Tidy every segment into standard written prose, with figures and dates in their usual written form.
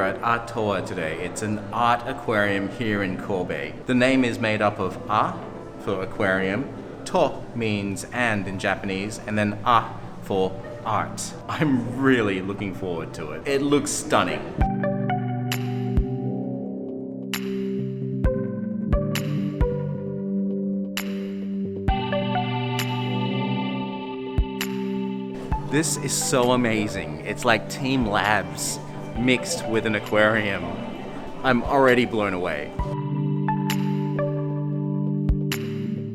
at ATOA today. It's an art aquarium here in Kobe. The name is made up of A for aquarium, To means and in Japanese, and then A for art. I'm really looking forward to it. It looks stunning. This is so amazing. It's like TeamLabs mixed with an aquarium. I'm already blown away.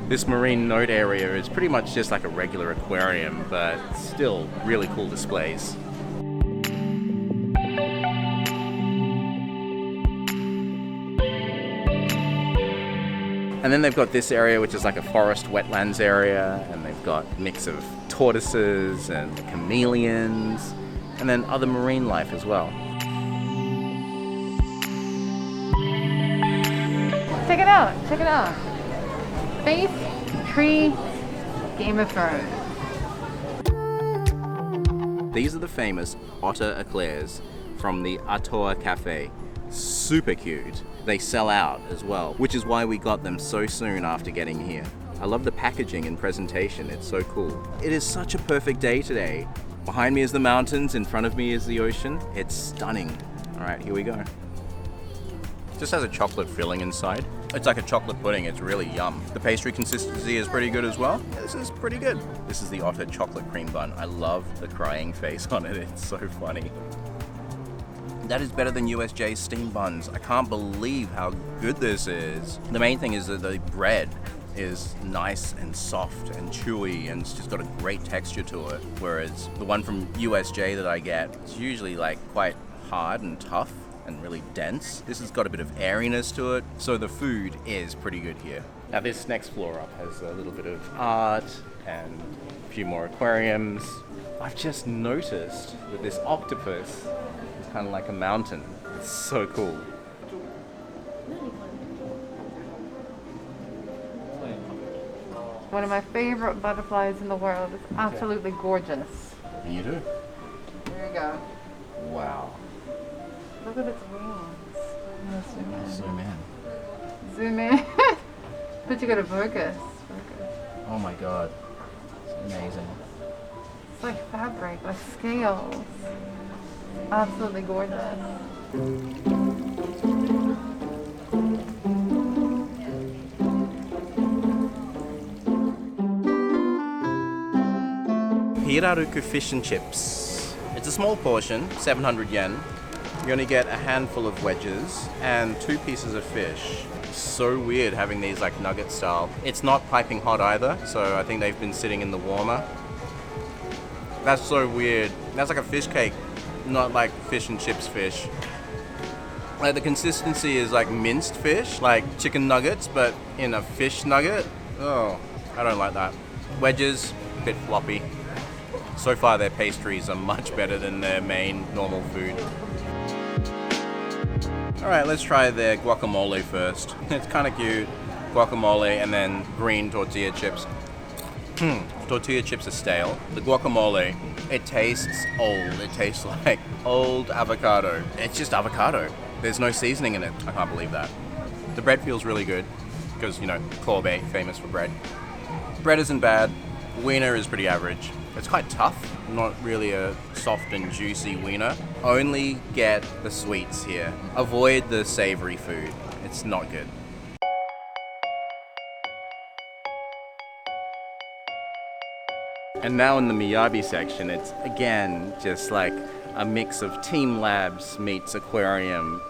This marine note area is pretty much just like a regular aquarium, but still really cool displays. And then they've got this area, which is like a forest wetlands area, and they've got a mix of tortoises and chameleons, and then other marine life as well. Check it out, check it out. Face, tree, Game of Thrones. These are the famous Otter eclairs from the ATOA Cafe. Super cute. They sell out as well, which is why we got them so soon after getting here. I love the packaging and presentation, it's so cool. It is such a perfect day today. Behind me is the mountains, in front of me is the ocean. It's stunning. All right, here we go. Just has a chocolate filling inside. It's like a chocolate pudding, it's really yum. The pastry consistency is pretty good as well. This is pretty good. This is the Otter chocolate cream bun. I love the crying face on it, it's so funny. That is better than USJ's steam buns. I can't believe how good this is. The main thing is that the bread is nice and soft and chewy, and it's just got a great texture to it. Whereas the one from USJ that I get, it's usually like quite hard and tough and really dense. This has got a bit of airiness to it, so the food is pretty good here. Now this next floor up has a little bit of art and a few more aquariums. I've just noticed that this octopus is kind of like a mountain. It's so cool. One of my favorite butterflies in the world. It's absolutely gorgeous. You do? There you go. Wow. Look at its wings. Zoom in. Zoom in. But you gotta focus. Oh my god. It's amazing. It's like fabric, like scales. Absolutely gorgeous. Hiraruku fish and chips. It's a small portion, 700 yen. You only get a handful of wedges and 2 pieces of fish. So weird having these like nugget style. It's not piping hot either, so I think they've been sitting in the warmer. That's so weird. That's like a fish cake, not like fish and chips fish. Like the consistency is like minced fish, like chicken nuggets, but in a fish nugget. Oh, I don't like that. Wedges, a bit floppy. So far their pastries are much better than their main normal food. Alright, let's try their guacamole first. It's kind of cute. Guacamole and then green tortilla chips. Tortilla chips are stale. The guacamole, it tastes old. It tastes like old avocado. It's just avocado. There's no seasoning in it. I can't believe that. The bread feels really good because, you know, Kobe, famous for bread. Bread isn't bad. Wiener is pretty average. It's quite tough, not really a soft and juicy wiener. Only get the sweets here. Avoid the savory food. It's not good. And now in the Miyabi section, it's again just like a mix of TeamLabs meets aquarium.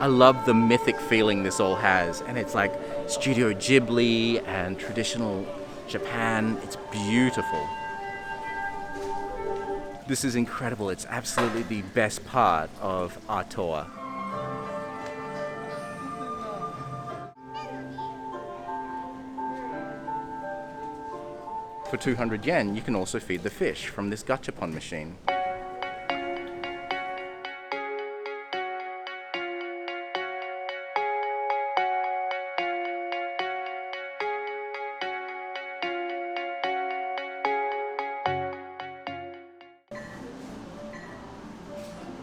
I love the mythic feeling this all has, and it's like Studio Ghibli and traditional Japan. It's beautiful. This is incredible. It's absolutely the best part of ATOA. For 200 yen, you can also feed the fish from this gachapon machine.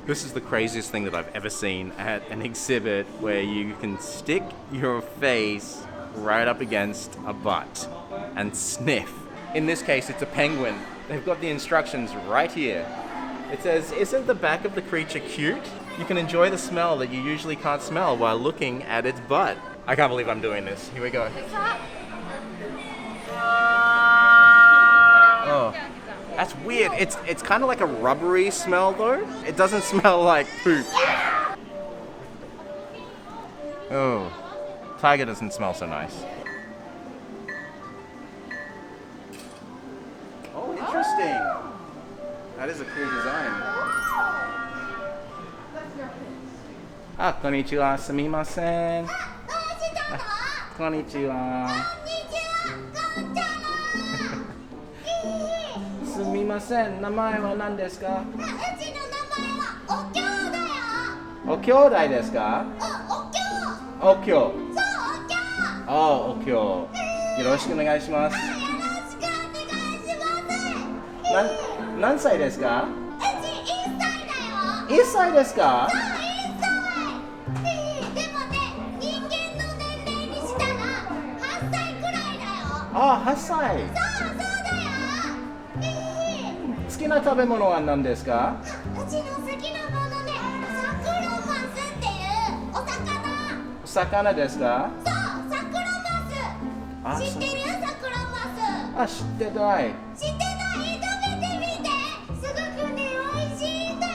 This is the craziest thing that I've ever seen at an exhibit where you can stick your face right up against a butt and sniff. In this case, it's a penguin. They've got the instructions right here. It says, "Isn't the back of the creature cute? You can enjoy the smell that you usually can't smell while looking at its butt." I can't believe I'm doing this. Here we go. Oh, that's weird. It's kind of like a rubbery smell though. It doesn't smell like poop. Oh, tiger doesn't smell so nice. Oh, interesting. That is a cool design. Ah, konnichiwa, sumimasen. Konnichiwa. Sumimasen, namae wa nan desu ka? Okyōdai desu ka? Okyo. Oh, Okyo. Yoroshiku onegai shimasu. Nan sai desu ka? 1歳ですか? Ah, 8歳. 好きな食べ物は何ですか? うちの好きなものね、サクロマスっていうお魚。お魚ですか? そう、サクロマス。知ってる？サクロマス。あ、知ってない。知ってない？食べてみて。すごくね、美味しいんだよ。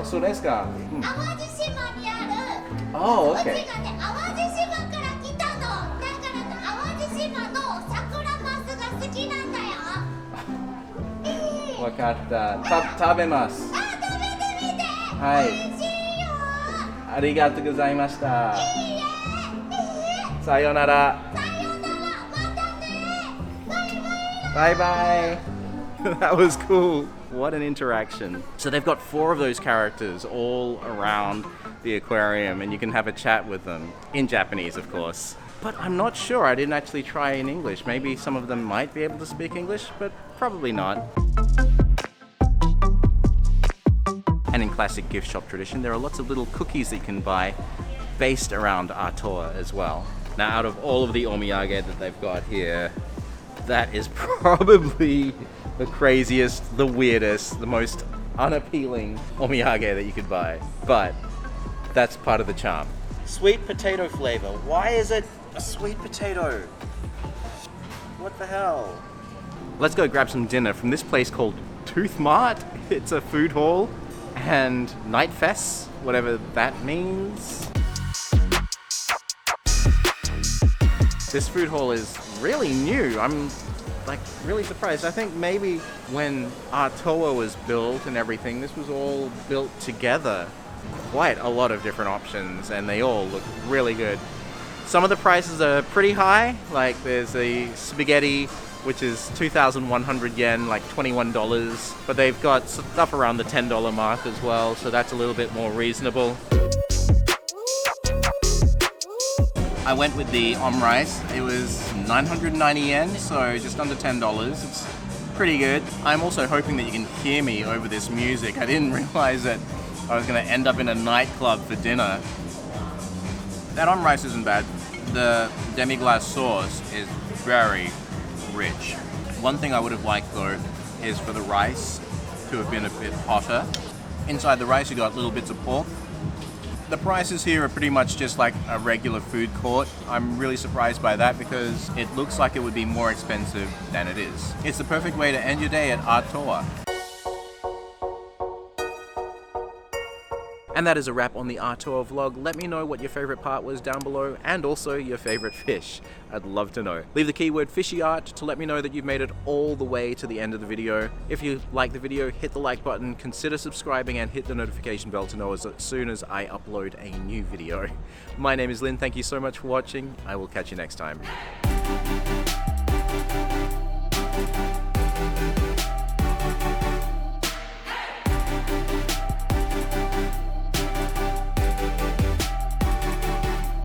あ、そうですか。淡路島にある。Oh, okay. うちがね、淡路島から来たの。だから淡路島のサクラマスが好きなんだよ。わかった。食べます。あ、食べてみて。はい。美味しいよ。ありがとうございました。いいえ。さよなら。さよなら。またね。バイバイ。Bye bye. That was cool. What an interaction. So they've got 4 of those characters all around the aquarium and you can have a chat with them. In Japanese, of course. But I'm not sure. I didn't actually try in English. Maybe some of them might be able to speak English, but probably not. And in classic gift shop tradition, there are lots of little cookies that you can buy based around ATOA as well. Now, out of all of the omiyage that they've got here, that is probably the craziest, the weirdest, the most unappealing omiyage that you could buy. But that's part of the charm. Sweet potato flavor. Why is it a sweet potato? What the hell? Let's go grab some dinner from this place called Mart. It's a food hall and night fests, whatever that means. This food hall is really new. I'm like really surprised. I think maybe when ATOA was built and everything, this was all built together. Quite a lot of different options and they all look really good. Some of the prices are pretty high, like there's a spaghetti which is 2,100 yen, like $21, but they've got stuff around the $10 mark as well, so that's a little bit more reasonable. I went with the rice. It was 990 yen, so just under $10. It's pretty good. I'm also hoping that you can hear me over this music. I didn't realize that I was going to end up in a nightclub for dinner. That rice isn't bad. The demi-glace sauce is very rich. One thing I would have liked though is for the rice to have been a bit hotter. Inside the rice you got little bits of pork. The prices here are pretty much just like a regular food court. I'm really surprised by that because it looks like it would be more expensive than it is. It's the perfect way to end your day at ATOA. And that is a wrap on the ATOA vlog. Let me know what your favorite part was down below and also your favorite fish. I'd love to know. Leave the keyword fishy art to let me know that you've made it all the way to the end of the video. If you like the video, hit the like button, consider subscribing and hit the notification bell to know as soon as I upload a new video. My name is Lynn. Thank you so much for watching. I will catch you next time.